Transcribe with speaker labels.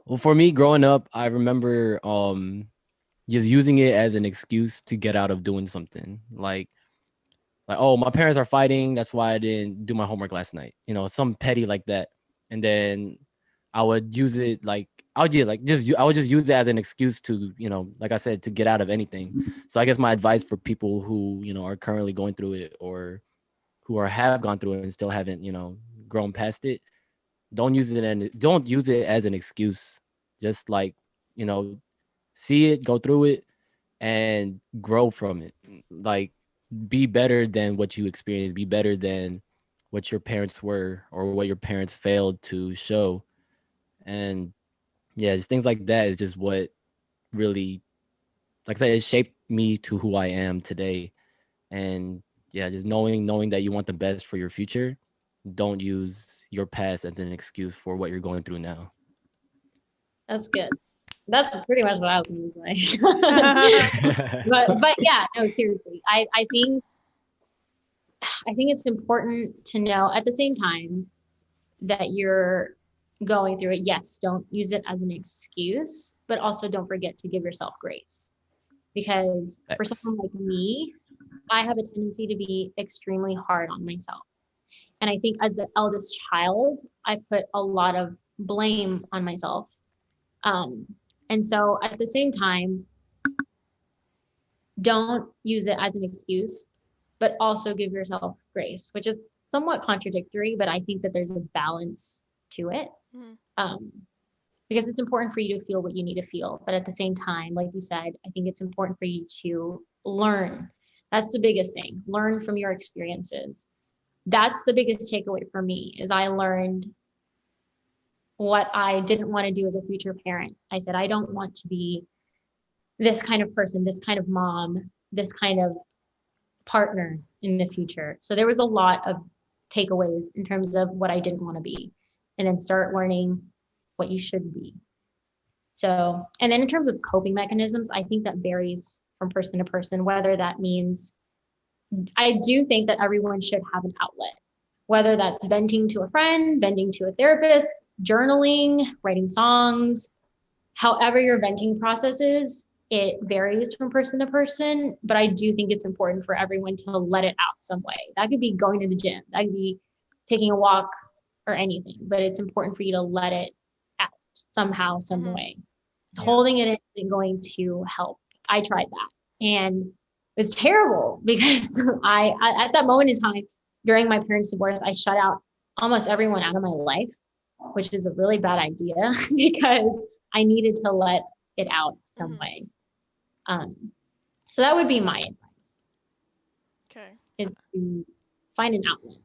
Speaker 1: Well, for me growing up, I remember just using it as an excuse to get out of doing something. Like, oh, my parents are fighting, that's why I didn't do my homework last night. Some petty like that. And then I would use it like I would just use it as an excuse to, like I said, to get out of anything. So I guess my advice for people who, are currently going through it or who are have gone through it and still haven't, grown past it, don't use it as an excuse. Just like, you know, see it, go through it, and grow from it. Like, be better than what you experienced. Be better than what your parents were or what your parents failed to show. And yeah, just things like that is just what really, like I said, it shaped me to who I am today. And yeah, just knowing that you want the best for your future. Don't use your past as an excuse for what you're going through now.
Speaker 2: That's good. That's pretty much what I was going to say. But yeah, no, seriously. I think it's important to know at the same time that you're going through it. Yes, don't use it as an excuse, but also don't forget to give yourself grace. Because for
Speaker 1: X.
Speaker 2: someone like me, I have a tendency to be extremely hard on myself. And I think as the eldest child, I put a lot of blame on myself. Um, and so at the same time, don't use it as an excuse, but also give yourself grace, which is somewhat contradictory, but I think that there's a balance to it.
Speaker 3: Mhm.
Speaker 2: Um, because it's important for you to feel what you need to feel. But at the same time, like you said, I think it's important for you to learn. That's the biggest thing. Learn from your experiences. That's the biggest takeaway for me is I learned what I didn't want to do as a future parent. I said, I don't want to be this kind of person, this kind of mom, this kind of partner in the future. So there was a lot of takeaways in terms of what I didn't want to be, and then start learning what you should be. So, and then in terms of coping mechanisms, I think that varies from person to person, whether that means I do think that everyone should have an outlet, whether that's venting to a friend, venting to a therapist, journaling, writing songs, however your venting process is, it varies from person to person, but I do think it's important for everyone to let it out some way. That could be going to the gym, that could be taking a walk or anything, but it's important for you to let it out somehow, some
Speaker 3: Mhm.
Speaker 2: way. It's
Speaker 3: Yeah.
Speaker 2: holding it in and going to help. I tried that and it was terrible because at that moment in time during my parents' divorce, I shut out almost everyone out of my life, which is a really bad idea because I needed to let it out some
Speaker 3: Mhm.
Speaker 2: way. Um, so that would be my advice
Speaker 3: Okay.
Speaker 2: is to find an outlet.